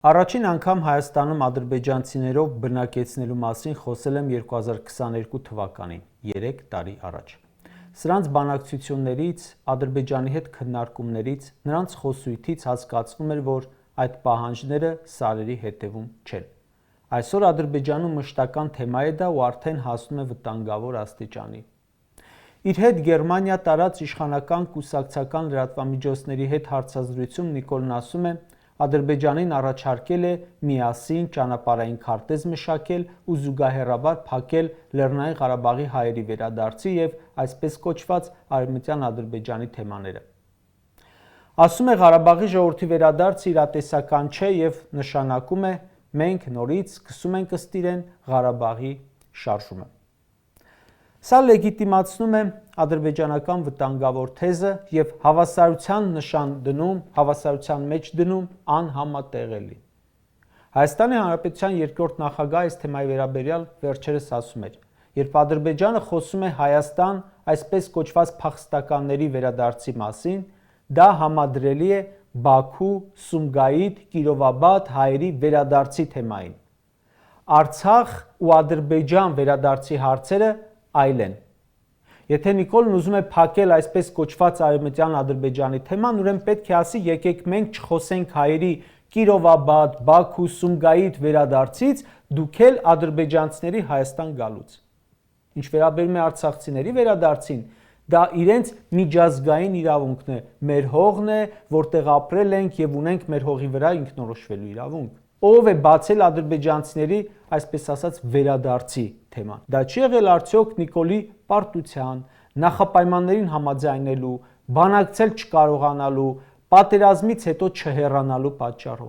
Առաջին անգամ Հայաստանում ադրբեջանցիներով բնակեցնելու մասին խոսել եմ 2022 թվականին, 3 տարի առաջ։ Սրանց բանակցություններից, Ադրբեջանի հետ քննարկումներից, նրանց խոսույթից հասկացվում էր, որ այդ պահանջները սարերի հետևում չեն։ Այսօր Ադրբեջանում մշտական թեմա է դա ու արդեն հասնում է վտանգավոր աստիճանի։ Իր հետ Գերմանիա տարած իշխանական կուսակցական լրատվամիջոցների հետ հարցազրույցում Նիկոլն ասում է, Ադրբեջանին առաջարկել է միասին ճանապարհային քարտեզ մշակել ու զուգահեռաբար փակել Լեռնային Ղարաբաղի հայերի վերադարձի եւ այսպես կոչված Արևմտյան Ադրբեջանի թեմաները։ Ասում է Ղարաբաղի ժողովրդի վերադարձը իրատեսական չէ եւ նշանակում է մենք նորից սկսում ենք ըստ իրեն Ղարաբաղի շարժումը։ Սա լեգիտիմացնում է ադրբեջանական վտանգավոր թեզը եւ հավասարության մեջ դնում անհամատեղելի։ Հայաստանի Հանրապետության երկրորդ նախագահ այս թեմայի վերաբերյալ վերջերս ասում էր. երբ Ադրբեջանը խոսում է Հայաստան այսպես կոչված փախստականների վերադարձի մասին, դա համադրելի է Բաքու, Սումգայիթ, Կիրովաբադ հայերի վերադարձի թեմային։ Արցախ ու Ադրբեջան վերադարձի հարցերը այլ են։ Եթե Նիկոլն ուզում է փակել այսպես կոչված Արևմտյան Ադրբեջանի թեման, ուրեմն պետք է ասի եկեք մենք չխոսենք հայերի Կիրովաբադ, Բաքու, Սումգայիթ վերադարձից, դուք էլ ադրբեջանցիների Հայաստան գալուց։ Ինչ վերաբերում է արցախցիների վերադարձին, դա իրենց միջազգային իրավունքն է, մեր հողն է, որտեղ ապրել ենք եւ ունենք մեր հողի վրա ինքնորոշվելու իրավունք։ Ով է բացել ադրբեջանցիների, այսպես ասած, վերադարձի թեման։ Դա չի եղել արդյոք Նիկոլի պարտության, նախապայմաններին համաձայնելու, բանակցել չկարողանալու, պատերազմից հետո չհեռանալու պատճառով։